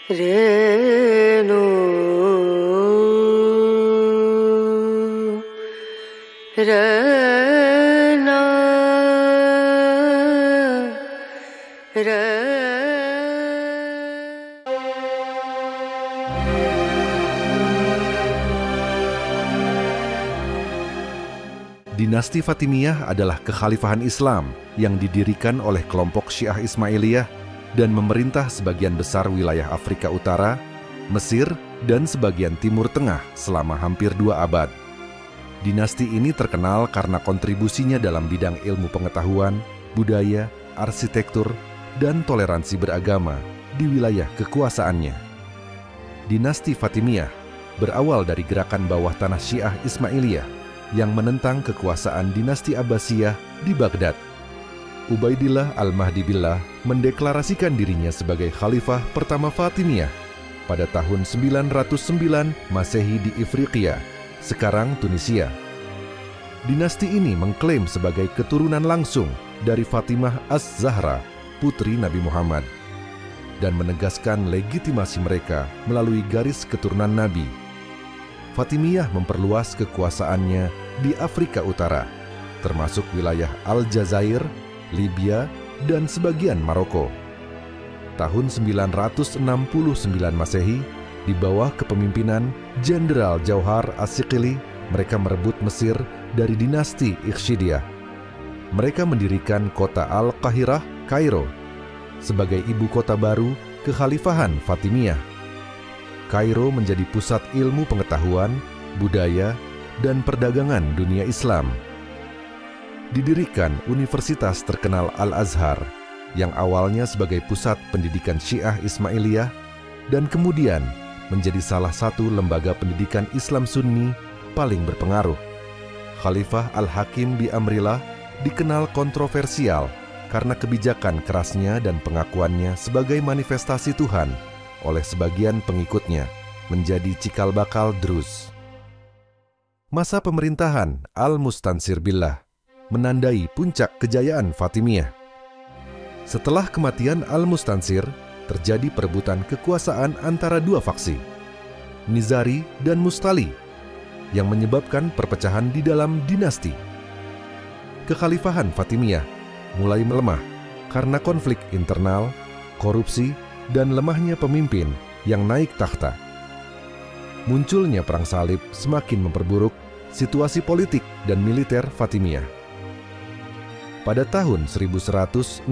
Renu Rena Dinasti Fatimiyah adalah kekhalifahan Islam yang didirikan oleh kelompok Syiah Ismailiyah dan memerintah sebagian besar wilayah Afrika Utara, Mesir, dan sebagian Timur Tengah selama hampir 2 abad. Dinasti ini terkenal karena kontribusinya dalam bidang ilmu pengetahuan, budaya, arsitektur, dan toleransi beragama di wilayah kekuasaannya. Dinasti Fatimiyah berawal dari gerakan bawah tanah Syiah Ismailiyah yang menentang kekuasaan dinasti Abbasiyah di Baghdad. Ubaidillah Al-Mahdi Billah mendeklarasikan dirinya sebagai khalifah pertama Fatimiyah pada tahun 909 Masehi di Ifriqiya, sekarang Tunisia. Dinasti ini mengklaim sebagai keturunan langsung dari Fatimah Az-Zahra, putri Nabi Muhammad, dan menegaskan legitimasi mereka melalui garis keturunan Nabi. Fatimiyah memperluas kekuasaannya di Afrika Utara, termasuk wilayah Aljazair, Libya, dan sebagian Maroko. Tahun 969 Masehi, di bawah kepemimpinan Jenderal Jauhar As-Siqili, mereka merebut Mesir dari dinasti Ikhshidiyah. Mereka mendirikan kota Al-Qahirah, Kairo, sebagai ibu kota baru kekhalifahan Fatimiyah. Kairo menjadi pusat ilmu pengetahuan, budaya, dan perdagangan dunia Islam. Didirikan Universitas terkenal Al-Azhar, yang awalnya sebagai pusat pendidikan Syiah Ismailiyah, dan kemudian menjadi salah satu lembaga pendidikan Islam Sunni paling berpengaruh. Khalifah Al-Hakim bi Amrillah dikenal kontroversial karena kebijakan kerasnya dan pengakuannya sebagai manifestasi Tuhan oleh sebagian pengikutnya menjadi cikal bakal Druz. Masa pemerintahan Al-Mustansir Billah menandai puncak kejayaan Fatimiyah. Setelah kematian Al-Mustansir, terjadi perebutan kekuasaan antara 2 faksi, Nizari dan Mustali, yang menyebabkan perpecahan di dalam dinasti. Kekhalifahan Fatimiyah mulai melemah karena konflik internal, korupsi, dan lemahnya pemimpin yang naik takhta. Munculnya perang salib semakin memperburuk situasi politik dan militer Fatimiyah. Pada tahun 1169,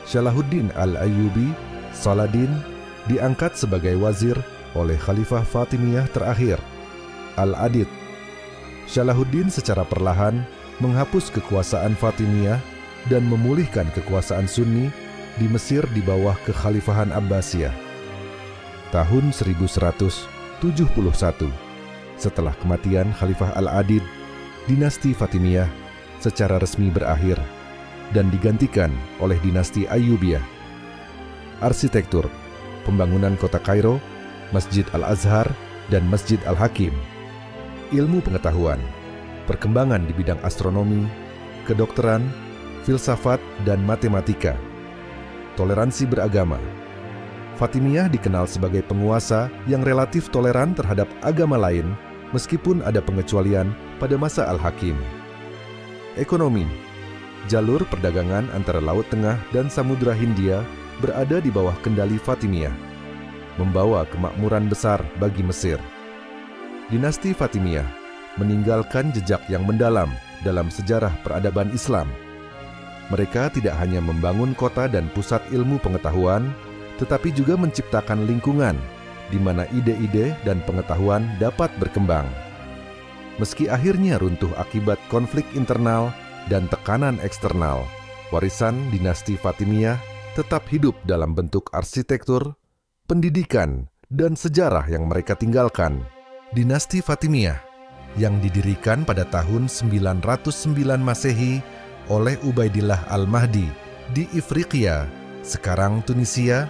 Salahuddin Al-Ayyubi, Saladin, diangkat sebagai wazir oleh Khalifah Fatimiyah terakhir, Al-Adid. Salahuddin secara perlahan menghapus kekuasaan Fatimiyah dan memulihkan kekuasaan Sunni di Mesir di bawah kekhalifahan Abbasiyah. Tahun 1171, setelah kematian Khalifah Al-Adid, dinasti Fatimiyah secara resmi berakhir dan digantikan oleh dinasti Ayyubiyah. Arsitektur, pembangunan kota Kairo, Masjid Al-Azhar, dan Masjid Al-Hakim. Ilmu pengetahuan, perkembangan di bidang astronomi, kedokteran, filsafat, dan matematika. Toleransi beragama. Fatimiyah dikenal sebagai penguasa yang relatif toleran terhadap agama lain, meskipun ada pengecualian pada masa Al-Hakim. Ekonomi. Jalur perdagangan antara Laut Tengah dan Samudra Hindia berada di bawah kendali Fatimiyah, membawa kemakmuran besar bagi Mesir. Dinasti Fatimiyah meninggalkan jejak yang mendalam dalam sejarah peradaban Islam. Mereka tidak hanya membangun kota dan pusat ilmu pengetahuan, tetapi juga menciptakan lingkungan di mana ide-ide dan pengetahuan dapat berkembang. Meski akhirnya runtuh akibat konflik internal dan tekanan eksternal, warisan dinasti Fatimiyah tetap hidup dalam bentuk arsitektur, pendidikan, dan sejarah yang mereka tinggalkan. Dinasti Fatimiyah yang didirikan pada tahun 909 Masehi oleh Ubaidillah Al-Mahdi di Ifriqiya, sekarang Tunisia,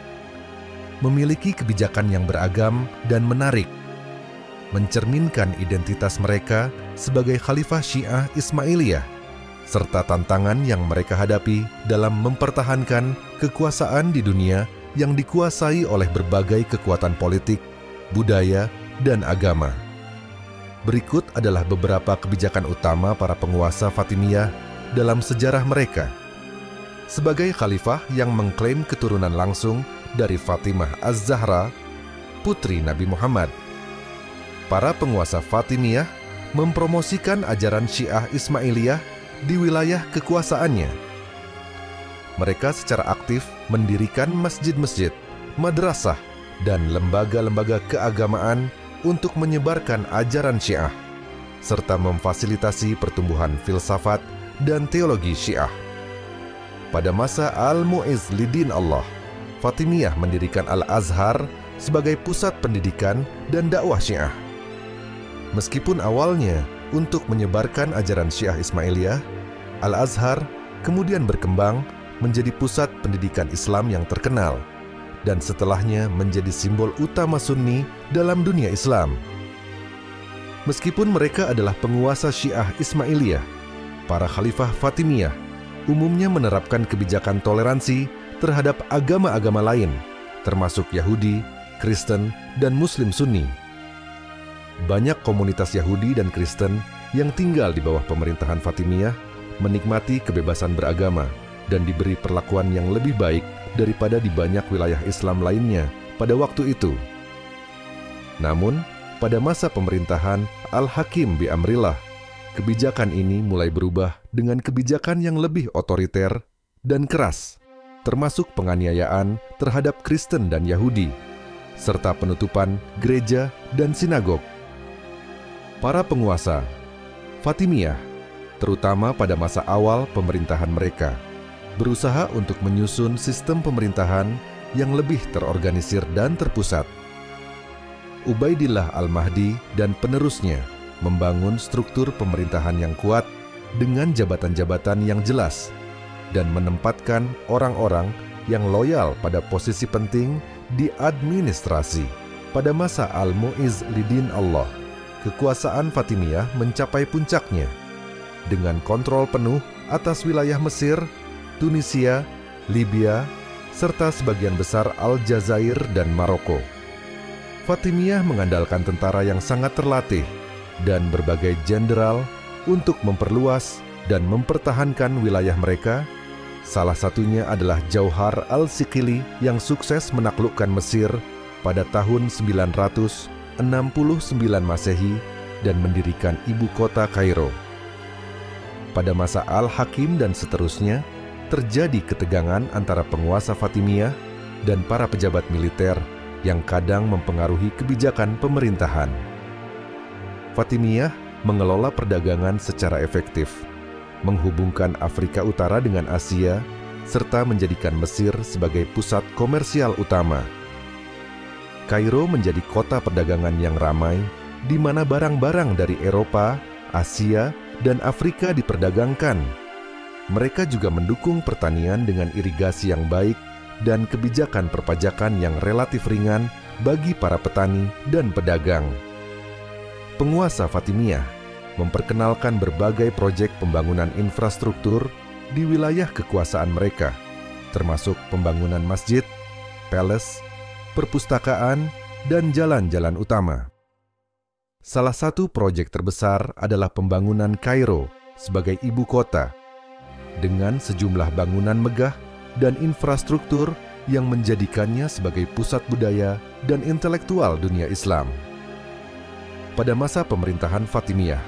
memiliki kebijakan yang beragam dan menarik, mencerminkan identitas mereka sebagai Khalifah Syiah Ismailiyah, serta tantangan yang mereka hadapi dalam mempertahankan kekuasaan di dunia yang dikuasai oleh berbagai kekuatan politik, budaya, dan agama. Berikut adalah beberapa kebijakan utama para penguasa Fatimiyah dalam sejarah mereka. Sebagai khalifah yang mengklaim keturunan langsung dari Fatimah Az-Zahra, putri Nabi Muhammad, para penguasa Fatimiyah mempromosikan ajaran Syiah Ismailiyah di wilayah kekuasaannya. Mereka secara aktif mendirikan masjid-masjid, madrasah, dan lembaga-lembaga keagamaan untuk menyebarkan ajaran Syiah, serta memfasilitasi pertumbuhan filsafat dan teologi Syiah. Pada masa Al-Mu'izz Lidin Allah, Fatimiyah mendirikan Al-Azhar sebagai pusat pendidikan dan dakwah Syiah. Meskipun awalnya untuk menyebarkan ajaran Syiah Ismailiyah, Al-Azhar kemudian berkembang menjadi pusat pendidikan Islam yang terkenal, dan setelahnya menjadi simbol utama Sunni dalam dunia Islam. Meskipun mereka adalah penguasa Syiah Ismailiyah, para khalifah Fatimiyah umumnya menerapkan kebijakan toleransi terhadap agama-agama lain, termasuk Yahudi, Kristen, dan Muslim Sunni. Banyak komunitas Yahudi dan Kristen yang tinggal di bawah pemerintahan Fatimiyah menikmati kebebasan beragama dan diberi perlakuan yang lebih baik daripada di banyak wilayah Islam lainnya pada waktu itu. Namun, pada masa pemerintahan Al-Hakim bi Amrillah, kebijakan ini mulai berubah dengan kebijakan yang lebih otoriter dan keras, termasuk penganiayaan terhadap Kristen dan Yahudi, serta penutupan gereja dan sinagog. Para penguasa Fatimiyah, terutama pada masa awal pemerintahan mereka, berusaha untuk menyusun sistem pemerintahan yang lebih terorganisir dan terpusat. Ubaidillah Al-Mahdi dan penerusnya membangun struktur pemerintahan yang kuat dengan jabatan-jabatan yang jelas dan menempatkan orang-orang yang loyal pada posisi penting di administrasi. Pada masa Al-Mu'izz Lidin Allah, kekuasaan Fatimiyah mencapai puncaknya dengan kontrol penuh atas wilayah Mesir, Tunisia, Libya, serta sebagian besar Aljazair dan Maroko. Fatimiyah mengandalkan tentara yang sangat terlatih dan berbagai jenderal untuk memperluas dan mempertahankan wilayah mereka. Salah satunya adalah Jauhar al-Siqili yang sukses menaklukkan Mesir pada tahun 969 Masehi dan mendirikan ibu kota Kairo. Pada masa Al-Hakim dan seterusnya, terjadi ketegangan antara penguasa Fatimiyah dan para pejabat militer yang kadang mempengaruhi kebijakan pemerintahan. Fatimiyah mengelola perdagangan secara efektif, menghubungkan Afrika Utara dengan Asia, serta menjadikan Mesir sebagai pusat komersial utama. Kairo menjadi kota perdagangan yang ramai, di mana barang-barang dari Eropa, Asia, dan Afrika diperdagangkan. Mereka juga mendukung pertanian dengan irigasi yang baik dan kebijakan perpajakan yang relatif ringan bagi para petani dan pedagang. Penguasa Fatimiyah memperkenalkan berbagai proyek pembangunan infrastruktur di wilayah kekuasaan mereka, termasuk pembangunan masjid, palace, perpustakaan, dan jalan-jalan utama. Salah satu proyek terbesar adalah pembangunan Kairo sebagai ibu kota, dengan sejumlah bangunan megah dan infrastruktur yang menjadikannya sebagai pusat budaya dan intelektual dunia Islam. Pada masa pemerintahan Fatimiyah,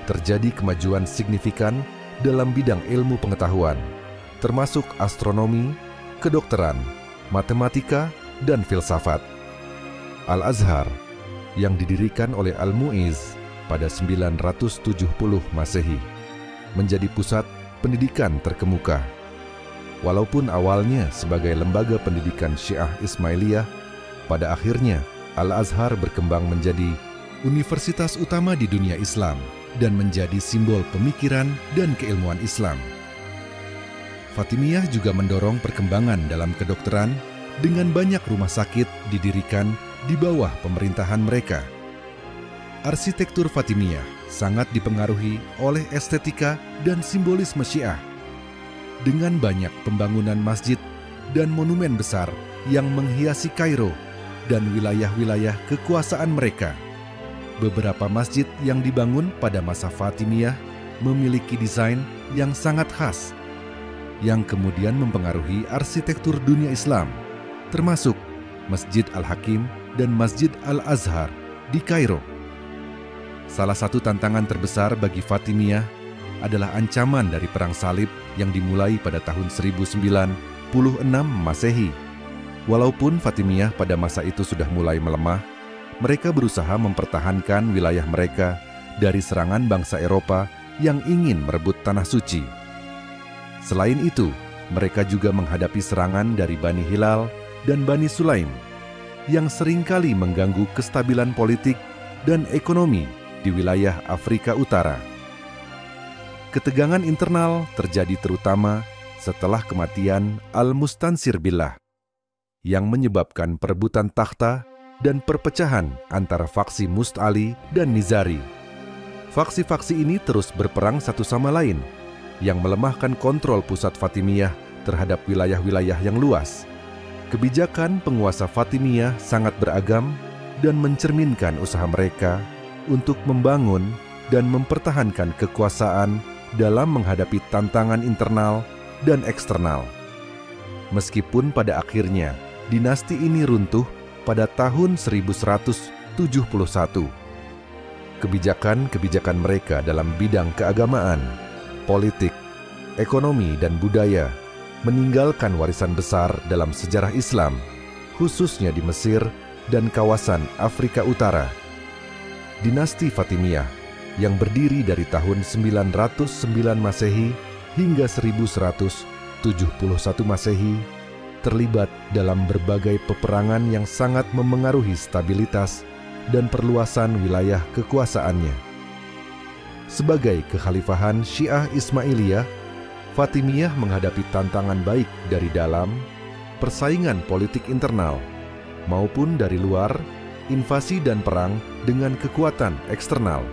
terjadi kemajuan signifikan dalam bidang ilmu pengetahuan, termasuk astronomi, kedokteran, matematika, dan filsafat. Al-Azhar, yang didirikan oleh Al-Mu'izz pada 970 Masehi, menjadi pusat pendidikan terkemuka. Walaupun awalnya sebagai lembaga pendidikan Syiah Ismailiyah, pada akhirnya Al-Azhar berkembang menjadi universitas utama di dunia Islam dan menjadi simbol pemikiran dan keilmuan Islam. Fatimiyah juga mendorong perkembangan dalam kedokteran dengan banyak rumah sakit didirikan di bawah pemerintahan mereka. Arsitektur Fatimiyah sangat dipengaruhi oleh estetika dan simbolisme Syiah, dengan banyak pembangunan masjid dan monumen besar yang menghiasi Kairo dan wilayah-wilayah kekuasaan mereka. Beberapa masjid yang dibangun pada masa Fatimiyah memiliki desain yang sangat khas, yang kemudian mempengaruhi arsitektur dunia Islam, termasuk Masjid Al-Hakim dan Masjid Al-Azhar di Kairo. Salah satu tantangan terbesar bagi Fatimiyah adalah ancaman dari Perang Salib yang dimulai pada tahun 1096 Masehi. Walaupun Fatimiyah pada masa itu sudah mulai melemah, mereka berusaha mempertahankan wilayah mereka dari serangan bangsa Eropa yang ingin merebut tanah suci. Selain itu, mereka juga menghadapi serangan dari Bani Hilal dan Bani Sulaim yang seringkali mengganggu kestabilan politik dan ekonomi di wilayah Afrika Utara. Ketegangan internal terjadi terutama setelah kematian Al-Mustansir Billah, yang menyebabkan perebutan takhta dan perpecahan antara faksi Must'ali dan Nizari. Faksi-faksi ini terus berperang satu sama lain, yang melemahkan kontrol pusat Fatimiyah terhadap wilayah-wilayah yang luas. Kebijakan penguasa Fatimiyah sangat beragam dan mencerminkan usaha mereka untuk membangun dan mempertahankan kekuasaan dalam menghadapi tantangan internal dan eksternal. Meskipun pada akhirnya dinasti ini runtuh pada tahun 1171. Kebijakan-kebijakan mereka dalam bidang keagamaan, politik, ekonomi, dan budaya meninggalkan warisan besar dalam sejarah Islam, khususnya di Mesir dan kawasan Afrika Utara. Dinasti Fatimiyah yang berdiri dari tahun 909 Masehi hingga 1171 Masehi terlibat dalam berbagai peperangan yang sangat memengaruhi stabilitas dan perluasan wilayah kekuasaannya. Sebagai kekhalifahan Syiah Ismailiyah, Fatimiyah menghadapi tantangan baik dari dalam, persaingan politik internal, maupun dari luar, invasi dan perang dengan kekuatan eksternal.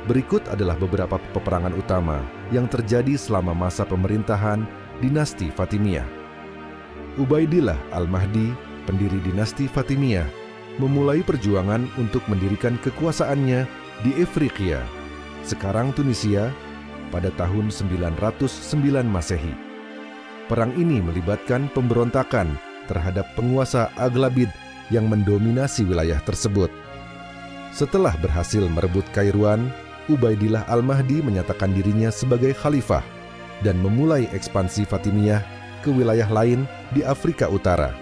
Berikut adalah beberapa peperangan utama yang terjadi selama masa pemerintahan dinasti Fatimiyah. Ubaidillah Al-Mahdi, pendiri dinasti Fatimiyah, memulai perjuangan untuk mendirikan kekuasaannya di Afrika, sekarang Tunisia, pada tahun 909 Masehi. Perang ini melibatkan pemberontakan terhadap penguasa Aghlabid yang mendominasi wilayah tersebut. Setelah berhasil merebut Kairuan, Ubaidillah Al-Mahdi menyatakan dirinya sebagai khalifah dan memulai ekspansi Fatimiyah ke wilayah lain di Afrika Utara.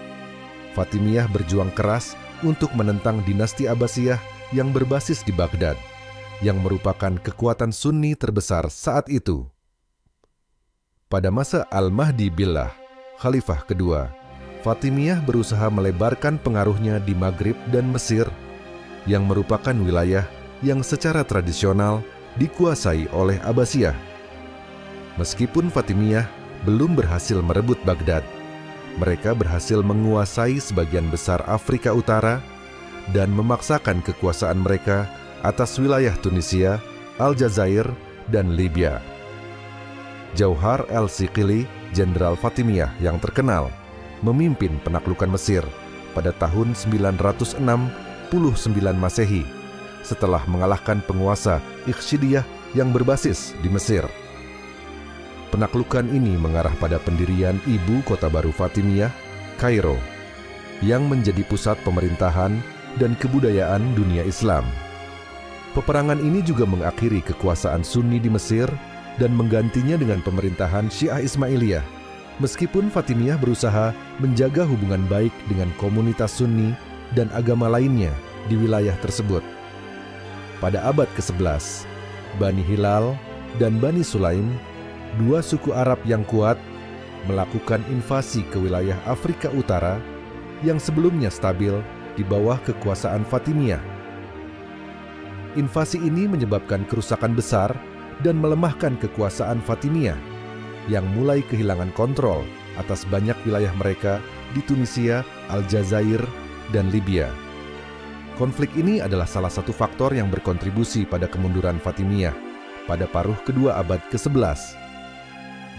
Fatimiyah berjuang keras untuk menentang dinasti Abbasiyah yang berbasis di Baghdad, yang merupakan kekuatan Sunni terbesar saat itu. Pada masa Al-Mahdi Billah, khalifah kedua, Fatimiyah berusaha melebarkan pengaruhnya di Maghrib dan Mesir, yang merupakan wilayah yang secara tradisional dikuasai oleh Abbasiyah. Meskipun Fatimiyah belum berhasil merebut Baghdad, mereka berhasil menguasai sebagian besar Afrika Utara dan memaksakan kekuasaan mereka atas wilayah Tunisia, Aljazair, dan Libya. Jauhar el-Siqili, jenderal Fatimiyah yang terkenal, memimpin penaklukan Mesir pada tahun 969 Masehi setelah mengalahkan penguasa Ikhshidiyah yang berbasis di Mesir. Penaklukan ini mengarah pada pendirian ibu kota baru Fatimiyah, Kairo, yang menjadi pusat pemerintahan dan kebudayaan dunia Islam. Peperangan ini juga mengakhiri kekuasaan Sunni di Mesir dan menggantinya dengan pemerintahan Syiah Ismailiyah, meskipun Fatimiyah berusaha menjaga hubungan baik dengan komunitas Sunni dan agama lainnya di wilayah tersebut. Pada abad ke-11, Bani Hilal dan Bani Sulaim, dua suku Arab yang kuat, melakukan invasi ke wilayah Afrika Utara yang sebelumnya stabil di bawah kekuasaan Fatimiyah. Invasi ini menyebabkan kerusakan besar dan melemahkan kekuasaan Fatimiyah yang mulai kehilangan kontrol atas banyak wilayah mereka di Tunisia, Aljazair, dan Libya. Konflik ini adalah salah satu faktor yang berkontribusi pada kemunduran Fatimiyah pada paruh kedua abad ke-11.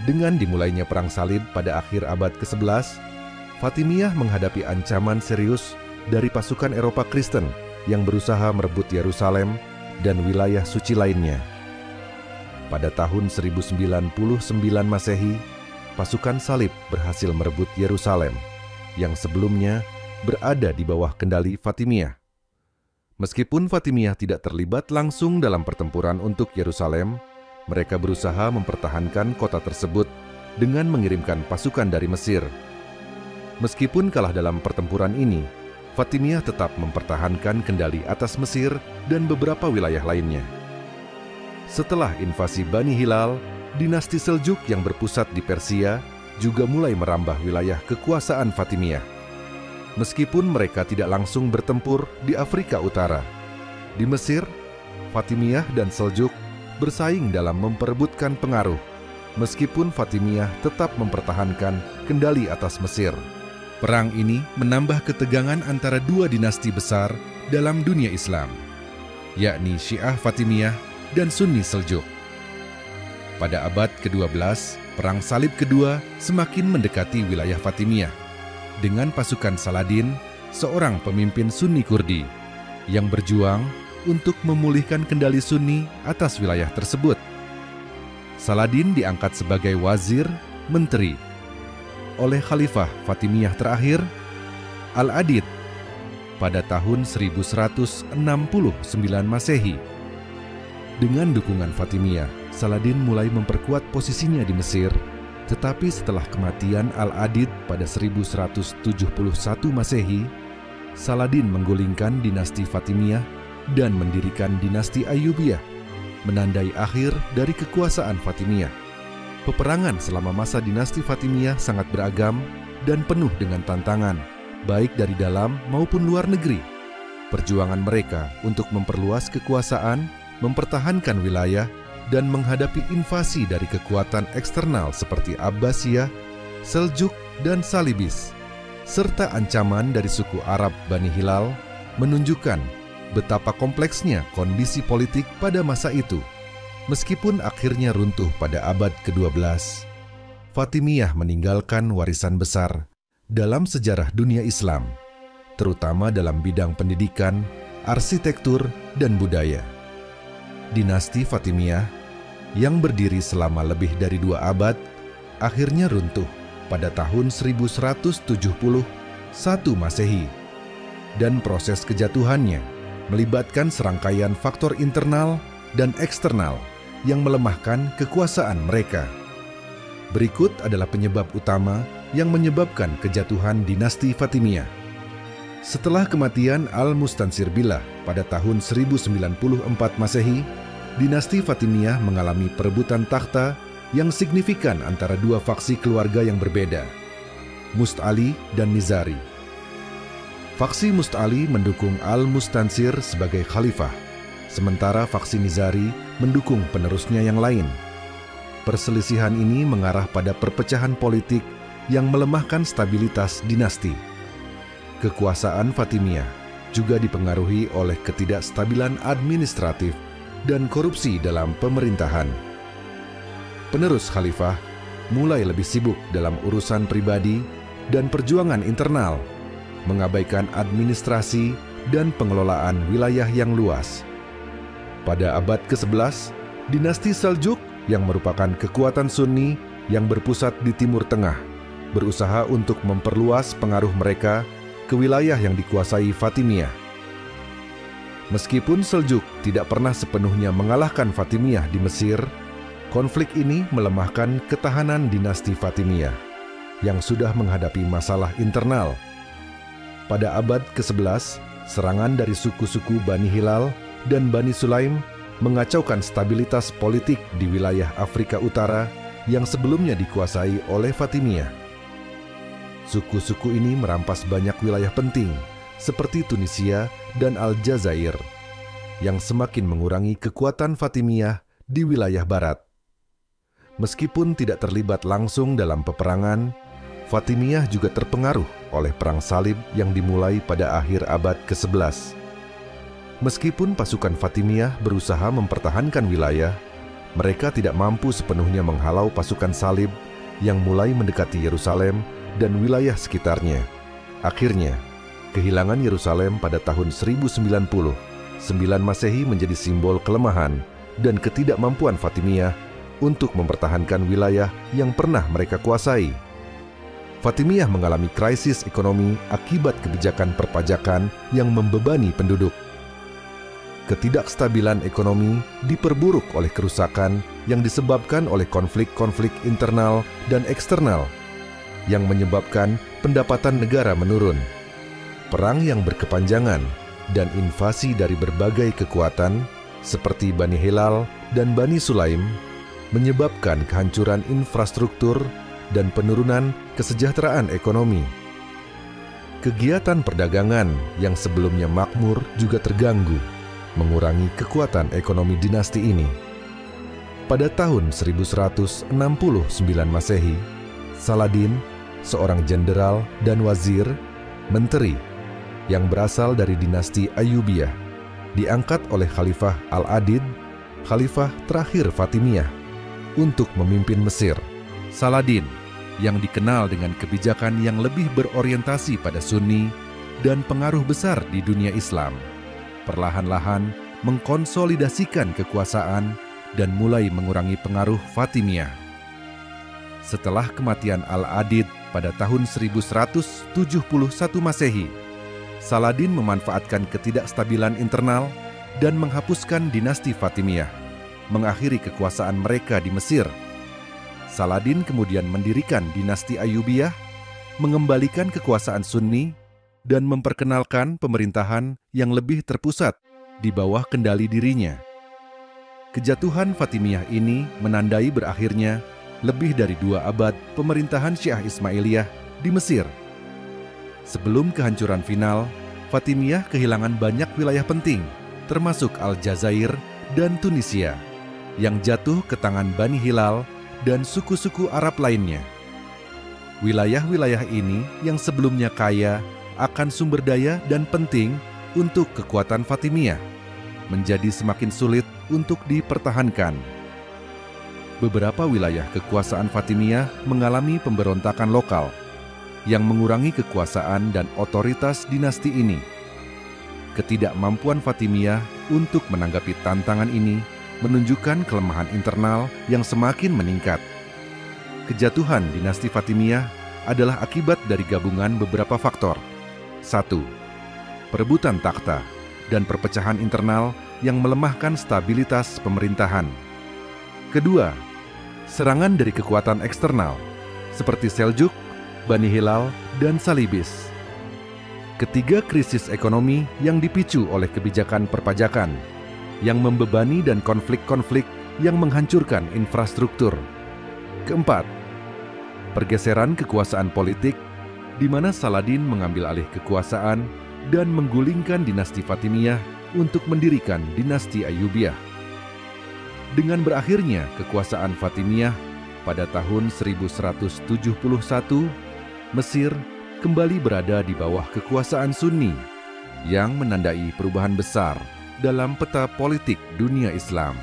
Dengan dimulainya Perang Salib pada akhir abad ke-11, Fatimiyah menghadapi ancaman serius dari pasukan Eropa Kristen yang berusaha merebut Yerusalem dan wilayah suci lainnya. Pada tahun 1099 Masehi, pasukan salib berhasil merebut Yerusalem yang sebelumnya berada di bawah kendali Fatimiyah. Meskipun Fatimiyah tidak terlibat langsung dalam pertempuran untuk Yerusalem, mereka berusaha mempertahankan kota tersebut dengan mengirimkan pasukan dari Mesir. Meskipun kalah dalam pertempuran ini, Fatimiyah tetap mempertahankan kendali atas Mesir dan beberapa wilayah lainnya. Setelah invasi Bani Hilal, dinasti Seljuk yang berpusat di Persia juga mulai merambah wilayah kekuasaan Fatimiyah. Meskipun mereka tidak langsung bertempur di Afrika Utara, di Mesir, Fatimiyah dan Seljuk bersaing dalam memperebutkan pengaruh, meskipun Fatimiyah tetap mempertahankan kendali atas Mesir. Perang ini menambah ketegangan antara dua dinasti besar dalam dunia Islam, yakni Syiah Fatimiyah dan Sunni Seljuk. Pada abad ke-12, Perang Salib kedua semakin mendekati wilayah Fatimiyah, dengan pasukan Saladin, seorang pemimpin Sunni Kurdi, yang berjuang untuk memulihkan kendali Sunni atas wilayah tersebut. Saladin diangkat sebagai wazir, menteri, oleh Khalifah Fatimiyah terakhir, Al-Adid, pada tahun 1169 Masehi. Dengan dukungan Fatimiyah, Saladin mulai memperkuat posisinya di Mesir, tetapi setelah kematian Al-Adid pada 1171 Masehi, Saladin menggulingkan dinasti Fatimiyah dan mendirikan dinasti Ayyubiyah, menandai akhir dari kekuasaan Fatimiyah. Peperangan selama masa dinasti Fatimiyah sangat beragam dan penuh dengan tantangan, baik dari dalam maupun luar negeri. Perjuangan mereka untuk memperluas kekuasaan, mempertahankan wilayah, dan menghadapi invasi dari kekuatan eksternal seperti Abbasiyah, Seljuk, dan Salibis, serta ancaman dari suku Arab Bani Hilal, menunjukkan betapa kompleksnya kondisi politik pada masa itu. Meskipun akhirnya runtuh pada abad ke-12, Fatimiyah meninggalkan warisan besar dalam sejarah dunia Islam, terutama dalam bidang pendidikan, arsitektur, dan budaya. Dinasti Fatimiyah yang berdiri selama lebih dari 2 abad akhirnya runtuh pada tahun 1171 Masehi, dan proses kejatuhannya melibatkan serangkaian faktor internal dan eksternal yang melemahkan kekuasaan mereka. Berikut adalah penyebab utama yang menyebabkan kejatuhan dinasti Fatimiyah. Setelah kematian Al-Mustansir Billah pada tahun 1094 Masehi, dinasti Fatimiyah mengalami perebutan takhta yang signifikan antara dua faksi keluarga yang berbeda, Must'ali dan Nizari. Faksi Must'ali mendukung Al-Mustansir sebagai khalifah, sementara faksi Nizari mendukung penerusnya yang lain. Perselisihan ini mengarah pada perpecahan politik yang melemahkan stabilitas dinasti. Kekuasaan Fatimiyah juga dipengaruhi oleh ketidakstabilan administratif dan korupsi dalam pemerintahan. Penerus khalifah mulai lebih sibuk dalam urusan pribadi dan perjuangan internal, mengabaikan administrasi dan pengelolaan wilayah yang luas. Pada abad ke-11, dinasti Seljuk yang merupakan kekuatan Sunni yang berpusat di Timur Tengah berusaha untuk memperluas pengaruh mereka ke wilayah yang dikuasai Fatimiyah. Meskipun Seljuk tidak pernah sepenuhnya mengalahkan Fatimiyah di Mesir, konflik ini melemahkan ketahanan dinasti Fatimiyah yang sudah menghadapi masalah internal. Pada abad ke-11, serangan dari suku-suku Bani Hilal dan Bani Sulaim mengacaukan stabilitas politik di wilayah Afrika Utara yang sebelumnya dikuasai oleh Fatimiyah. Suku-suku ini merampas banyak wilayah penting seperti Tunisia dan Aljazair, yang semakin mengurangi kekuatan Fatimiyah di wilayah barat. Meskipun tidak terlibat langsung dalam peperangan, Fatimiyah juga terpengaruh oleh Perang Salib yang dimulai pada akhir abad ke-11. Meskipun pasukan Fatimiyah berusaha mempertahankan wilayah, mereka tidak mampu sepenuhnya menghalau pasukan Salib yang mulai mendekati Yerusalem dan wilayah sekitarnya. Akhirnya, kehilangan Yerusalem pada tahun 1090, 9 Masehi menjadi simbol kelemahan dan ketidakmampuan Fatimiyah untuk mempertahankan wilayah yang pernah mereka kuasai. Fatimiyah mengalami krisis ekonomi akibat kebijakan perpajakan yang membebani penduduk. Ketidakstabilan ekonomi diperburuk oleh kerusakan yang disebabkan oleh konflik-konflik internal dan eksternal yang menyebabkan pendapatan negara menurun. Perang yang berkepanjangan dan invasi dari berbagai kekuatan seperti Bani Hilal dan Bani Sulaim menyebabkan kehancuran infrastruktur dan penurunan kesejahteraan ekonomi. Kegiatan perdagangan yang sebelumnya makmur juga terganggu, mengurangi kekuatan ekonomi dinasti ini. Pada tahun 1169 Masehi, Saladin, seorang jenderal dan wazir, menteri, yang berasal dari dinasti Ayyubiyah, diangkat oleh Khalifah Al-Adid, khalifah terakhir Fatimiyah, untuk memimpin Mesir. Saladin, yang dikenal dengan kebijakan yang lebih berorientasi pada Sunni dan pengaruh besar di dunia Islam, perlahan-lahan mengkonsolidasikan kekuasaan dan mulai mengurangi pengaruh Fatimiyah. Setelah kematian Al-Adid pada tahun 1171 Masehi, Saladin memanfaatkan ketidakstabilan internal dan menghapuskan dinasti Fatimiyah, mengakhiri kekuasaan mereka di Mesir. Saladin kemudian mendirikan dinasti Ayyubiyah, mengembalikan kekuasaan Sunni, dan memperkenalkan pemerintahan yang lebih terpusat di bawah kendali dirinya. Kejatuhan Fatimiyah ini menandai berakhirnya lebih dari 2 abad pemerintahan Syiah Ismailiyah di Mesir. Sebelum kehancuran final, Fatimiyah kehilangan banyak wilayah penting, termasuk Aljazair dan Tunisia, yang jatuh ke tangan Bani Hilal dan suku-suku Arab lainnya. Wilayah-wilayah ini yang sebelumnya kaya akan sumber daya dan penting untuk kekuatan Fatimiyah, menjadi semakin sulit untuk dipertahankan. Beberapa wilayah kekuasaan Fatimiyah mengalami pemberontakan lokal yang mengurangi kekuasaan dan otoritas dinasti ini. Ketidakmampuan Fatimiyah untuk menanggapi tantangan ini menunjukkan kelemahan internal yang semakin meningkat. Kejatuhan dinasti Fatimiyah adalah akibat dari gabungan beberapa faktor. 1. Perebutan takhta dan perpecahan internal yang melemahkan stabilitas pemerintahan. Kedua, serangan dari kekuatan eksternal seperti Seljuk, Bani Hilal, dan Salibis. Ketiga, krisis ekonomi yang dipicu oleh kebijakan perpajakan yang membebani dan konflik-konflik yang menghancurkan infrastruktur. Keempat, pergeseran kekuasaan politik di mana Saladin mengambil alih kekuasaan dan menggulingkan dinasti Fatimiyah untuk mendirikan dinasti Ayyubiyah. Dengan berakhirnya kekuasaan Fatimiyah pada tahun 1171, Mesir kembali berada di bawah kekuasaan Sunni yang menandai perubahan besar dalam peta politik dunia Islam.